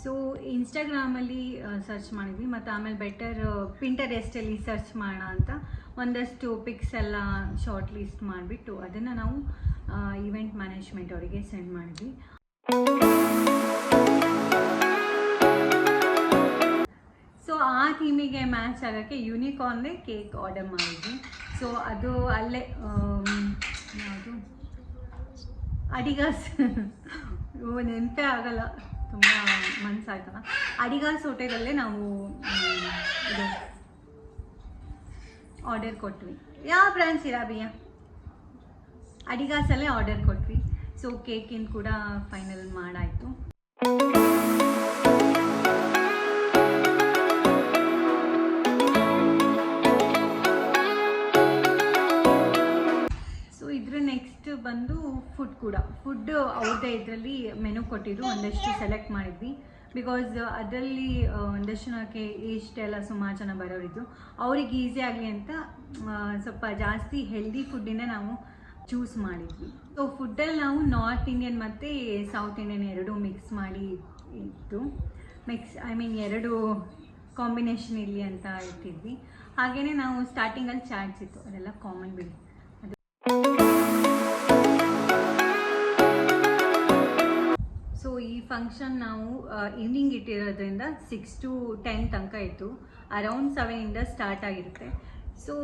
ಸೊ ಇನ್ಸ್ಟಾಗ್ರಾಮಲ್ಲಿ ಸರ್ಚ್ ಮಾಡಿದ್ವಿ, ಮತ್ತು ಆಮೇಲೆ ಬೆಟರ್ ಪಿಂಟರೆಸ್ಟಲ್ಲಿ ಸರ್ಚ್ ಮಾಡೋಣ ಅಂತ ಒಂದಷ್ಟು ಪಿಕ್ಸ್ ಎಲ್ಲ ಶಾರ್ಟ್ ಲಿಸ್ಟ್ ಮಾಡಿಬಿಟ್ಟು ಅದನ್ನು ನಾವು ಇವೆಂಟ್ ಮ್ಯಾನೇಜ್ಮೆಂಟ್ ಅವರಿಗೆ ಸೆಂಡ್ ಮಾಡಿದ್ವಿ. ಸೊ ಆ ಥೀಮಿಗೆ ಮ್ಯಾಚ್ ಆಗೋಕ್ಕೆ ಯೂನಿಕಾರ್ನ್ದೇ ಕೇಕ್ ಆರ್ಡರ್ ಮಾಡಿದ್ವಿ. ಸೊ ಅದು ಅಲ್ಲೇ ಯಾವುದು ಅಡಿಗಾಸ್ ನೆನಪೇ ಆಗಲ್ಲ, ತುಂಬ ಮನಸ್ಸಾಯ್ತಲ್ಲ. ಅಡಿಗಾಸ್ ಹೋಟೆಲಲ್ಲೇ ನಾವು ಇದು ಆರ್ಡರ್ ಕೊಟ್ವಿ. ಯಾವ ಬ್ರಾಂಚ್ ಇರಾಬಿಯ ಅಡಿಗಾಸಲ್ಲೇ ಆರ್ಡರ್ ಕೊಟ್ವಿ. ಸೊ ಕೇಕಿನ ಕೂಡ ಫೈನಲ್ ಮಾಡಾಯಿತು. ನೆಕ್ಸ್ಟ್ ಬಂದು ಫುಡ್ ಕೂಡ. ಫುಡ್ ಅವ್ರದ್ದೇ ಇದರಲ್ಲಿ ಮೆನು ಕೊಟ್ಟಿದ್ರು, ಒಂದಷ್ಟು ಸೆಲೆಕ್ಟ್ ಮಾಡಿದ್ವಿ. ಬಿಕಾಸ್ ಅದರಲ್ಲಿ ಒಂದಷ್ಟು ಜನಕ್ಕೆ ಇಷ್ಟೆಲ್ಲ ಸುಮಾರು ಜನ ಬರೋರಿದ್ರು, ಅವ್ರಿಗೆ ಈಸಿ ಆಗಲಿ ಅಂತ ಸ್ವಲ್ಪ ಜಾಸ್ತಿ ಹೆಲ್ದಿ ಫುಡ್ಡಿಂದ ನಾವು ಚೂಸ್ ಮಾಡಿದ್ವಿ. ಸೊ ಫುಡ್ಡಲ್ಲಿ ನಾವು ನಾರ್ತ್ ಇಂಡಿಯನ್ ಮತ್ತು ಸೌತ್ ಇಂಡಿಯನ್ ಎರಡೂ ಮಿಕ್ಸ್ ಮಾಡಿ ಇತ್ತು. ಎರಡು ಕಾಂಬಿನೇಷನ್ ಇರಲಿ ಅಂತ ಇಟ್ಟಿದ್ವಿ. ಹಾಗೆಯೇ ನಾವು ಸ್ಟಾರ್ಟಿಂಗಲ್ಲಿ ಚಾಟ್ಸ್ ಇತ್ತು, ಅದೆಲ್ಲ ಕಾಮನ್ ಬಿಡಿ. ಸೊ ಈ ಫಂಕ್ಷನ್ ನಾವು ಈವ್ನಿಂಗ್ ಇಟ್ಟಿರೋದ್ರಿಂದ 6 to 10 ತನಕ ಇತ್ತು. ಅರೌಂಡ್ 7 ಸ್ಟಾರ್ಟ್ ಆಗಿರುತ್ತೆ. ಸೊ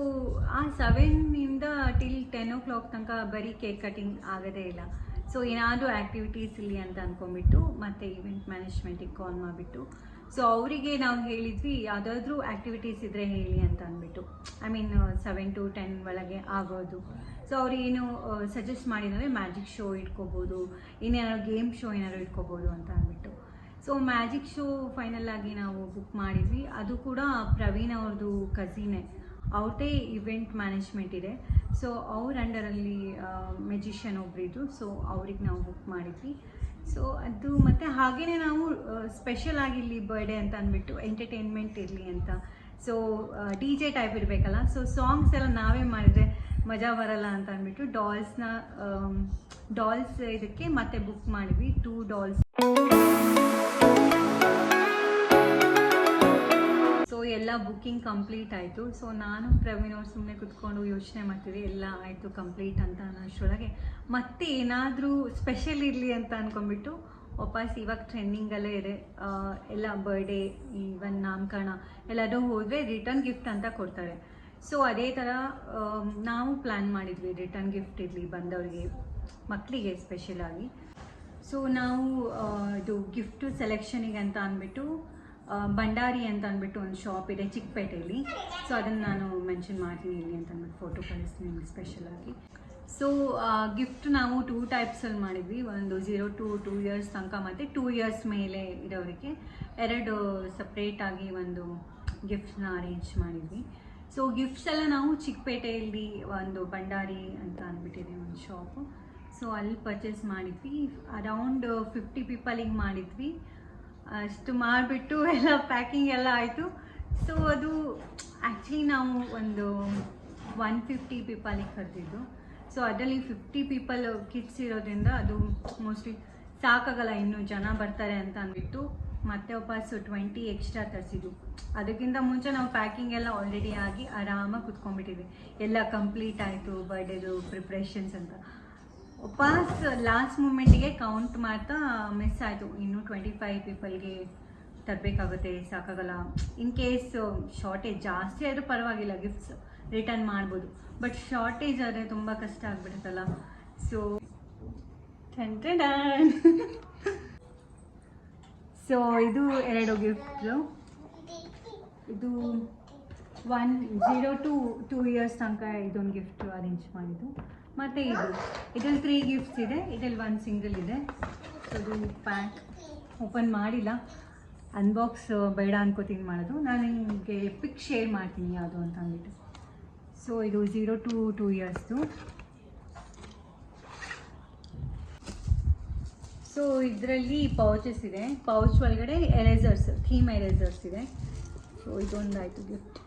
ಆ 7 ಟಿಲ್ 10 o'clock ತನಕ ಬರೀ ಕೇಕ್ ಕಟಿಂಗ್ ಆಗೋದೇ ಇಲ್ಲ. ಸೊ ಏನಾದರೂ ಆ್ಯಕ್ಟಿವಿಟೀಸ್ ಇಲ್ಲಿ ಅಂತ ಅಂದ್ಕೊಂಡ್ಬಿಟ್ಟು ಮತ್ತೆ ಇವೆಂಟ್ ಮ್ಯಾನೇಜ್ಮೆಂಟಿಗೆ ಕಾಲ್ ಮಾಡಿಬಿಟ್ಟು, ಸೊ ಅವರಿಗೆ ನಾವು ಹೇಳಿದ್ವಿ ಯಾವುದಾದ್ರೂ ಆ್ಯಕ್ಟಿವಿಟೀಸ್ ಇದ್ದರೆ ಹೇಳಿ ಅಂತ ಅಂದ್ಬಿಟ್ಟು, 7 to 10 ಒಳಗೆ ಆಗೋದು. ಸೊ ಅವ್ರು ಏನು ಸಜೆಸ್ಟ್ ಮಾಡಿದರೆ ಮ್ಯಾಜಿಕ್ ಶೋ ಇಟ್ಕೋಬೋದು, ಇನ್ನೇನಾದ್ರು ಗೇಮ್ ಶೋ ಏನಾದ್ರು ಇಟ್ಕೋಬೋದು ಅಂತ ಅಂದ್ಬಿಟ್ಟು. ಸೊ ಮ್ಯಾಜಿಕ್ ಶೋ ಫೈನಲ್ ಆಗಿ ನಾವು ಬುಕ್ ಮಾಡಿದ್ವಿ. ಅದು ಕೂಡ ಪ್ರವೀಣ್ ಅವ್ರದ್ದು ಕಸಿನೇ, ಅವ್ರದ್ದೇ ಇವೆಂಟ್ ಮ್ಯಾನೇಜ್ಮೆಂಟ್ ಇದೆ. ಸೊ ಅವ್ರ ಅಂಡರಲ್ಲಿ ಮೆಜಿಷಿಯನ್ ಒಬ್ಬರಿದ್ರು. ಸೊ ಅವ್ರಿಗೆ ನಾವು ಬುಕ್ ಮಾಡಿದ್ವಿ. ಸೊ ಅದು ಮತ್ತು ಹಾಗೆಯೇ ನಾವು ಸ್ಪೆಷಲ್ ಆಗಿರಲಿ ಬರ್ಡೇ ಅಂತ ಅಂದ್ಬಿಟ್ಟು ಎಂಟರ್ಟೈನ್ಮೆಂಟ್ ಇರಲಿ ಅಂತ. ಸೊ ಡಿ ಜೆ ಟೈಪ್ ಇರಬೇಕಲ್ಲ. ಸೊ ಸಾಂಗ್ಸ್ ಎಲ್ಲ ನಾವೇ ಮಾಡಿದರೆ ಮಜಾ ಬರಲ್ಲ ಅಂತ ಅಂದ್ಬಿಟ್ಟು ಡಾಲ್ಸ್ ಇದಕ್ಕೆ ಮತ್ತೆ ಬುಕ್ ಮಾಡಿದ್ವಿ 2 ಡಾಲ್ಸ್. ಸೊ ಎಲ್ಲ ಬುಕ್ಕಿಂಗ್ ಕಂಪ್ಲೀಟ್ ಆಯಿತು. ಸೊ ನಾನು ಪ್ರವೀಣ್ ಅವ್ರು ಸುಮ್ಮನೆ ಕುತ್ಕೊಂಡು ಯೋಚನೆ ಮಾಡ್ತಿದ್ವಿ, ಎಲ್ಲ ಆಯಿತು ಕಂಪ್ಲೀಟ್ ಅಂತ ಅನ್ನೋಷ್ಟರೊಳಗೆ ಮತ್ತೆ ಏನಾದರೂ ಸ್ಪೆಷಲ್ ಇರಲಿ ಅಂತ ಅಂದ್ಕೊಂಡ್ಬಿಟ್ಟು ವಾಪಸ್ ಇವಾಗ ಟ್ರೆಂಡಿಂಗಲ್ಲೇ ಇದೆ ಎಲ್ಲ ಬರ್ಡೇ ಈವನ್ ನಾಮಕರಣ ಎಲ್ಲರೂ ಹೋದರೆ ರಿಟರ್ನ್ ಗಿಫ್ಟ್ ಅಂತ ಕೊಡ್ತಾರೆ. ಸೊ ಅದೇ ಥರ ನಾವು ಪ್ಲ್ಯಾನ್ ಮಾಡಿದ್ವಿ, ರಿಟರ್ನ್ ಗಿಫ್ಟ್ ಇರಲಿ ಬಂದವರಿಗೆ, ಮಕ್ಕಳಿಗೆ ಸ್ಪೆಷಲಾಗಿ. ಸೊ ನಾವು ಇದು ಗಿಫ್ಟು ಸೆಲೆಕ್ಷನಿಗೆ ಅಂತ ಅಂದ್ಬಿಟ್ಟು ಭಂಡಾರಿ ಅಂತ ಅಂದ್ಬಿಟ್ಟು ಒಂದು ಶಾಪ್ ಇದೆ ಚಿಕ್ಕಪೇಟೆಯಲ್ಲಿ. ಸೊ ಅದನ್ನು ನಾನು ಮೆನ್ಷನ್ ಮಾಡ್ತೀನಿ ಇಲ್ಲಿ ಅಂತ ಅಂದ್ಬಿಟ್ಟು ಫೋಟೋ ಕಳಿಸ್ತೀನಿ ನಿಮಗೆ ಸ್ಪೆಷಲಾಗಿ. ಸೊ ಗಿಫ್ಟ್ ನಾವು 2 ಟೈಪ್ಸಲ್ಲಿ ಮಾಡಿದ್ವಿ. ಒಂದು 0 to 2 years ತನಕ ಮತ್ತು 2 years ಮೇಲೆ ಇರೋರಿಗೆ 2 ಸಪ್ರೇಟಾಗಿ ಒಂದು ಗಿಫ್ಟ್ನ ಅರೇಂಜ್ ಮಾಡಿದ್ವಿ. ಸೊ ಗಿಫ್ಟ್ಸ್ ಎಲ್ಲ ನಾವು ಚಿಕ್ಕಪೇಟೆಯಲ್ಲಿ ಒಂದು ಭಂಡಾರಿ ಅಂತ ಅಂದ್ಬಿಟ್ಟಿದೆ ಒಂದು ಶಾಪು. ಸೊ ಅಲ್ಲಿ ಪರ್ಚೇಸ್ ಮಾಡಿದ್ವಿ. ಅರೌಂಡ್ 50 ಪೀಪಲಿಗೆ ಮಾಡಿದ್ವಿ. ಅಷ್ಟು ಮಾಡಿಬಿಟ್ಟು ಎಲ್ಲ ಪ್ಯಾಕಿಂಗ್ ಎಲ್ಲ ಆಯಿತು. ಸೊ ಅದು ಆ್ಯಕ್ಚುಲಿ ನಾವು ಒಂದು 150 ಪೀಪಲಿಗೆ ಕರೆದಿದ್ದು. ಸೊ ಅದರಲ್ಲಿ 50 ಪೀಪಲ್ ಕಿಡ್ಸ್ ಇರೋದ್ರಿಂದ ಅದು ಮೋಸ್ಟ್ಲಿ ಸಾಕಾಗಲ್ಲ, ಇನ್ನೂ ಜನ ಬರ್ತಾರೆ ಅಂತ ಅಂದ್ಬಿಟ್ಟು ಮತ್ತೆ ವಾಪಸ್ 20 ಎಕ್ಸ್ಟ್ರಾ ತರಿಸಿದ್ದು. ಅದಕ್ಕಿಂತ ಮುಂಚೆ ನಾವು ಪ್ಯಾಕಿಂಗ್ ಎಲ್ಲ ಆಲ್ರೆಡಿ ಆಗಿ ಆರಾಮಾಗಿ ಕುತ್ಕೊಂಡ್ಬಿಟ್ಟಿದ್ವಿ, ಎಲ್ಲ ಕಂಪ್ಲೀಟ್ ಆಯಿತು ಬರ್ಡೇದು ಪ್ರಿಪ್ರೇಷನ್ಸ್ ಅಂತ. ವಾಪಸ್ ಲಾಸ್ಟ್ ಮೂಮೆಂಟಿಗೆ ಕೌಂಟ್ ಮಾಡ್ತಾ ಮಿಸ್ ಆಯಿತು. ಇನ್ನೂ 25 ಪೀಪಲ್ಗೆ ತರಬೇಕಾಗುತ್ತೆ, ಸಾಕಾಗಲ್ಲ. ಇನ್ ಕೇಸ್ ಶಾರ್ಟೇಜ್ ಜಾಸ್ತಿ ಆದರೂ ಪರವಾಗಿಲ್ಲ, ಗಿಫ್ಟ್ಸ್ ರಿಟರ್ನ್ ಮಾಡ್ಬೋದು. ಬಟ್ ಶಾರ್ಟೇಜ್ ಆದರೆ ತುಂಬ ಕಷ್ಟ ಆಗಿಬಿಡುತ್ತಲ್ಲ. ಸೊ ಸೊ ಇದು 2 ಗಿಫ್ಟ್ಸು. ಇದು 0 to 2 years ತನಕ ಇದೊಂದು ಗಿಫ್ಟ್ ಅರೇಂಜ್ ಮಾಡಿದ್ದು. ಮತ್ತು ಇದರಲ್ಲಿ 3 ಗಿಫ್ಟ್ಸ್ ಇದೆ, ಇದರಲ್ಲಿ 1 ಸಿಂಗಲ್ ಇದೆ. ಸೊ ಅದು ಪ್ಯಾಕ್ ಓಪನ್ ಮಾಡಿಲ್ಲ, ಅನ್ಬಾಕ್ಸ್ ಬೇಡ ಅನ್ಕೋತೀನಿ ಮಾಡೋದು. ನಾನು ನಿಮಗೆ ಪಿಕ್ ಶೇರ್ ಮಾಡ್ತೀನಿ ಯಾವುದು ಅಂತ ಅಂದ್ಬಿಟ್ಟು. ಸೊ ಇದು 0 to 2 yearsದು. ಸೊ ಇದರಲ್ಲಿ ಪೌಚಸ್ ಇದೆ, ಪೌಚ್ ಒಳಗಡೆ ಎರೇಸರ್ಸ್, ಥೀಮ್ ಎರೇಸರ್ಸ್ ಇದೆ. ಸೊ ಇದೊಂದಾಯಿತು ಗಿಫ್ಟ್.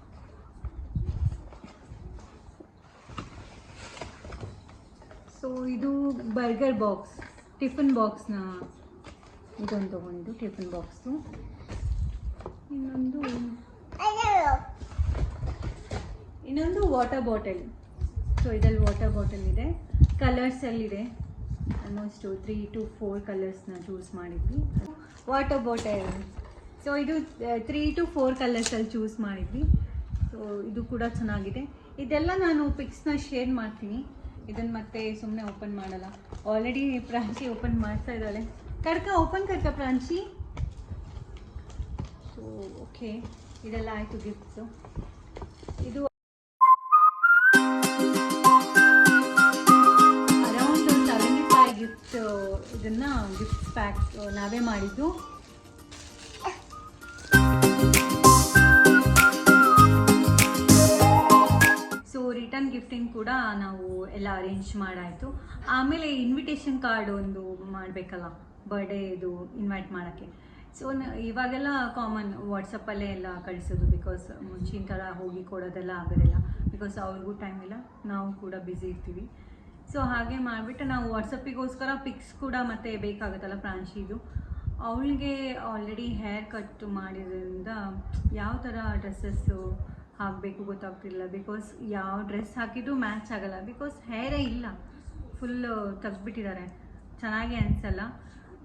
ಸೊ ಇದು ಬರ್ಗರ್ ಬಾಕ್ಸ್, ಟಿಫನ್ ಬಾಕ್ಸ್ನ ಇದೊಂದು ತೊಗೊಂಡಿದ್ದು ಟಿಫನ್ ಬಾಕ್ಸು. ಇನ್ನೊಂದು ವಾಟರ್ ಬಾಟಲ್. ಸೊ ಇದರಲ್ಲಿ ವಾಟರ್ ಬಾಟಲ್ ಇದೆ, ಕಲರ್ಸಲ್ಲಿದೆ. ಆಲ್ಮೋಸ್ಟ್ 3 to 4 ಕಲರ್ಸ್ನ ಚೂಸ್ ಮಾಡಿದ್ವಿ. Water bottle. ಸೊ ಇದು 3 to 4 ಕಲರ್ಸಲ್ಲಿ ಚೂಸ್ ಮಾಡಿದ್ವಿ. ಸೊ ಇದು ಕೂಡ ಚೆನ್ನಾಗಿದೆ. ಇದೆಲ್ಲ ನಾನು ಪಿಕ್ಸ್ನ ಶೇರ್ ಮಾಡ್ತೀನಿ. ಇದನ್ನು ಮತ್ತೆ ಸುಮ್ಮನೆ ಓಪನ್ ಮಾಡಲ್ಲ, ಆಲ್ರೆಡಿ ಪ್ರಾಂಶಿ ಓಪನ್ ಮಾಡ್ತಾ ಇದ್ದಾಳೆ. ಓಪನ್ ಕರ್ಕ ಪ್ರಾಂಶಿ. ಸೊ ಓಕೆ, ಇದೆಲ್ಲ ಆಯಿತು ಗಿಫ್ಟ್ಸು. ಇದು ಅರೌಂಡ್ 75 ಗಿಫ್ಟ್, ಇದನ್ನು ಗಿಫ್ಟ್ ಪ್ಯಾಕ್ ನಾವೇ ಮಾಡಿದ್ದು. ಸೊ ರಿಟರ್ನ್ ಗಿಫ್ಟಿಂಗ್ ಕೂಡ ನಾವು ಎಲ್ಲ ಅರೇಂಜ್ ಮಾಡಾಯಿತು. ಆಮೇಲೆ ಇನ್ವಿಟೇಷನ್ ಕಾರ್ಡ್ ಒಂದು ಮಾಡಬೇಕಲ್ಲ ಬರ್ಡೇ ಇದು ಇನ್ವೈಟ್ ಮಾಡೋಕ್ಕೆ. ಸೊ ಇವಾಗೆಲ್ಲ ಕಾಮನ್ ವಾಟ್ಸಪ್ಪಲ್ಲೇ ಎಲ್ಲ ಕಳಿಸೋದು, ಬಿಕಾಸ್ ಮುಂಚಿನ ಥರ ಹೋಗಿ ಕೊಡೋದೆಲ್ಲ ಆಗೋದಿಲ್ಲ, ಬಿಕಾಸ್ ಅವ್ರಿಗೂ ಟೈಮ್ ಇಲ್ಲ, ನಾವು ಕೂಡ ಬ್ಯುಸಿ ಇರ್ತೀವಿ. ಸೊ ಹಾಗೆ ಮಾಡಿಬಿಟ್ಟು ನಾವು ವಾಟ್ಸಪ್ಪಿಗೋಸ್ಕರ ಪಿಕ್ಸ್ ಕೂಡ ಮತ್ತೆ ಬೇಕಾಗುತ್ತಲ್ಲ ಪ್ರಾಂಶಿದು. ಅವಳಿಗೆ ಆಲ್ರೆಡಿ ಹೇರ್ ಕಟ್ ಮಾಡಿದ್ರಿಂದ ಯಾವ ಥರ ಡ್ರೆಸ್ಸಸ್ಸು ಹಾಕಬೇಕು ಗೊತ್ತಾಗ್ತಿಲ್ಲ, ಬಿಕಾಸ್ ಯಾವ ಡ್ರೆಸ್ ಹಾಕಿದ್ರೂ ಮ್ಯಾಚ್ ಆಗೋಲ್ಲ, ಬಿಕಾಸ್ ಹೇರೇ ಇಲ್ಲ, ಫುಲ್ಲು ತೆಗ್ದುಬಿಟ್ಟಿದ್ದಾರೆ, ಚೆನ್ನಾಗಿ ಅನಿಸಲ್ಲ.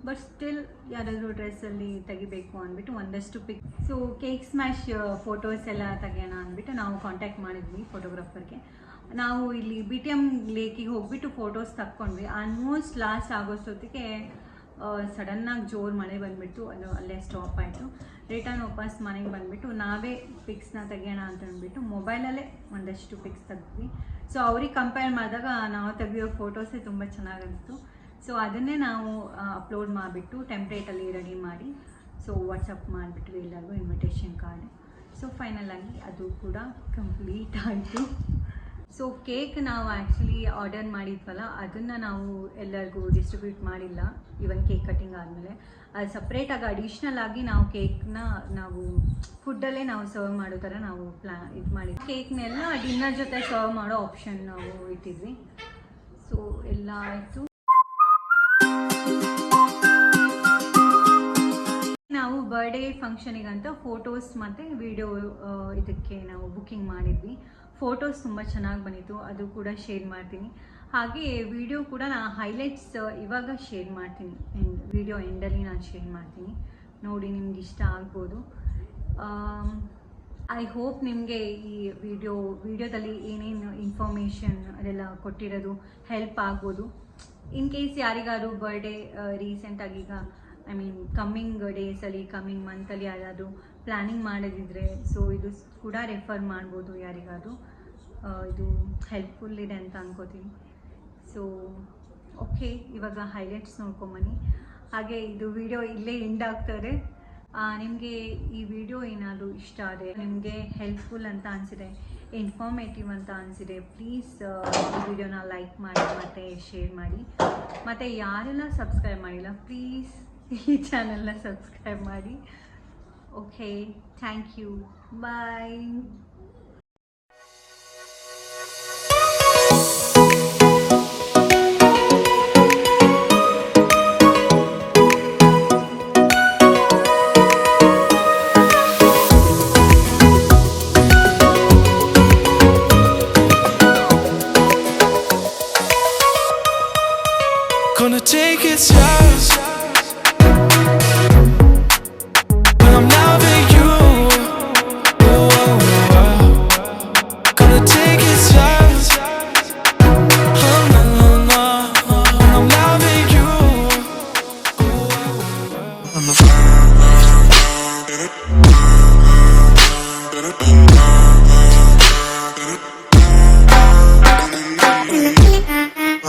ಬಟ್ ಸ್ಟಿಲ್ ಯಾರಾದರೂ ಡ್ರೆಸ್ಸಲ್ಲಿ ತೆಗಿಬೇಕು ಅಂದ್ಬಿಟ್ಟು ಒಂದಷ್ಟು ಪಿಕ್. ಸೊ ಕೇಕ್ ಸ್ಮ್ಯಾಶ್ ಫೋಟೋಸ್ ಎಲ್ಲ ತೆಗೆಯೋಣ ಅಂದ್ಬಿಟ್ಟು ನಾವು ಕಾಂಟ್ಯಾಕ್ಟ್ ಮಾಡಿದ್ವಿ ಫೋಟೋಗ್ರಾಫರ್ಗೆ. ನಾವು ಇಲ್ಲಿ BTM ಲೇಕಿಗೆ ಹೋಗ್ಬಿಟ್ಟು ಫೋಟೋಸ್ ತಕ್ಕೊಂಡ್ವಿ. ಆಲ್ಮೋಸ್ಟ್ ಲಾಸ್ಟ್ ಆಗೋಷ್ಟೊತ್ತಿಗೆ ಸಡನ್ನಾಗಿ ಜೋರು ಮಳೆ ಬಂದುಬಿಟ್ಟು ಅದು ಅಲ್ಲೇ ಸ್ಟಾಪ್ ಆಯಿತು. ರಿಟರ್ನ್ ವಾಪಸ್ ಮನೆಗೆ ಬಂದುಬಿಟ್ಟು ನಾವೇ ಪಿಕ್ಸ್ನ ತೆಗೆಯೋಣ ಅಂತ ಅಂದ್ಬಿಟ್ಟು ಮೊಬೈಲಲ್ಲೇ ಒಂದಷ್ಟು ಪಿಕ್ಸ್ ತೆಗ್ದ್ವಿ. ಸೊ ಅವ್ರಿಗೆ ಕಂಪೇರ್ ಮಾಡಿದಾಗ ನಾವು ತೆಗೆಯೋ ಫೋಟೋಸೇ ತುಂಬ ಚೆನ್ನಾಗಿತ್ತು. ಸೊ ಅದನ್ನೇ ನಾವು ಅಪ್ಲೋಡ್ ಮಾಡಿಬಿಟ್ಟು ಟೆಂಪ್ಲೇಟಲ್ಲಿ ರೆಡಿ ಮಾಡಿ ಸೊ ವಾಟ್ಸಪ್ ಮಾಡಿಬಿಟ್ವಿ ಎಲ್ಲರಿಗೂ ಇನ್ವಿಟೇಷನ್ ಕಾರ್ಡ್. ಸೊ ಫೈನಲ್ ಆಗಿ ಅದು ಕೂಡ ಕಂಪ್ಲೀಟ್ ಆಯಿತು. ಸೊ ಕೇಕ್ ನಾವು ಆ್ಯಕ್ಚುಲಿ ಆರ್ಡರ್ ಮಾಡಿದ್ವಲ್ಲ ಅದನ್ನು ನಾವು ಎಲ್ಲರಿಗೂ ಡಿಸ್ಟ್ರಿಬ್ಯೂಟ್ ಮಾಡಿಲ್ಲ. ಈವನ್ ಕೇಕ್ ಕಟ್ಟಿಂಗ್ ಆದಮೇಲೆ ಅದು ಸಪ್ರೇಟಾಗಿ ಅಡಿಷ್ನಲ್ ಆಗಿ ನಾವು ಕೇಕ್ನ ನಾವು ಫುಡ್ಡಲ್ಲೇ ನಾವು ಸರ್ವ್ ಮಾಡೋ ಥರ ನಾವು ಇದು ಮಾಡಿದ್ವಿ. ಕೇಕ್ನೆಲ್ಲ ಡಿನ್ನರ್ ಜೊತೆ ಸರ್ವ್ ಮಾಡೋ ಆಪ್ಷನ್ ನಾವು ಇಟ್ಟಿದ್ವಿ. ಸೊ ಎಲ್ಲ ಆಯಿತು. ನಾವು ಬರ್ಡೇ ಫಂಕ್ಷನಿಗಂತ ಫೋಟೋಸ್ ಮತ್ತು ವಿಡಿಯೋ ಇದಕ್ಕೆ ನಾವು ಬುಕ್ಕಿಂಗ್ ಮಾಡಿದ್ವಿ. ಫೋಟೋಸ್ ತುಂಬ ಚೆನ್ನಾಗಿ ಬಂದಿತ್ತು, ಅದು ಕೂಡ ಶೇರ್ ಮಾಡ್ತೀನಿ. ಹಾಗೆ ವಿಡಿಯೋ ಕೂಡ ನಾನು ಹೈಲೈಟ್ಸ್ ಇವಾಗ ಶೇರ್ ಮಾಡ್ತೀನಿ, ವಿಡಿಯೋ ಎಂಡಲ್ಲಿ ನಾನು ಶೇರ್ ಮಾಡ್ತೀನಿ, ನೋಡಿ ನಿಮ್ಗೆ ಇಷ್ಟ ಆಗ್ಬೋದು. ಐ ಹೋಪ್ ನಿಮಗೆ ಈ ವಿಡಿಯೋದಲ್ಲಿ ಏನೇನು ಇನ್ಫಾರ್ಮೇಷನ್ ಅದೆಲ್ಲ ಕೊಟ್ಟಿರೋದು ಹೆಲ್ಪ್ ಆಗ್ಬೋದು. ಇನ್ ಕೇಸ್ ಯಾರಿಗಾದ್ರು ಬರ್ಡೇ ರೀಸೆಂಟಾಗಿ ಈಗ ಕಮ್ಮಿಂಗ್ ಡೇಸಲ್ಲಿ ಕಮ್ಮಿಂಗ್ ಮಂತಲ್ಲಿ ಯಾರಾದರೂ ಪ್ಲ್ಯಾನಿಂಗ್ ಮಾಡೋದಿದ್ರೆ ಸೊ ಇದು ಕೂಡ ರೆಫರ್ ಮಾಡ್ಬೋದು ಯಾರಿಗಾದರೂ. ಇದು ಹೆಲ್ಪ್ಫುಲ್ ಇದೆ ಅಂತ ಅನ್ಕೋತೀನಿ. ಸೊ ಓಕೆ, ಇವಾಗ ಹೈಲೈಟ್ಸ್ ನೋಡ್ಕೊಂಬನ್ನಿ. ಹಾಗೆ ಇದು ವಿಡಿಯೋ ಇಲ್ಲೇ ಎಂಡ್ ಆಗ್ತಾರೆ. ನಿಮಗೆ ಈ ವಿಡಿಯೋ ಏನಾದರೂ ಇಷ್ಟ ಆದರೆ, ನಿಮಗೆ ಹೆಲ್ಪ್ಫುಲ್ ಅಂತ ಅನಿಸಿದೆ, ಇನ್ಫಾರ್ಮೇಟಿವ್ ಅಂತ ಅನಿಸಿದೆ, ಪ್ಲೀಸ್ ಈ ವಿಡಿಯೋನ ಲೈಕ್ ಮಾಡಿ ಮತ್ತು ಶೇರ್ ಮಾಡಿ. ಮತ್ತು ಯಾರೆಲ್ಲ ಸಬ್ಸ್ಕ್ರೈಬ್ ಮಾಡಿಲ್ಲ ಪ್ಲೀಸ್ ಈ ಚಾನಲ್ನ ಸಬ್ಸ್ಕ್ರೈಬ್ ಮಾಡಿ. Okay, thank you, bye. Gonna take it slow. When I'm loving you, oh, oh, oh. Gonna take it slow. Oh, no, no, no. When I'm loving you, oh, oh, oh.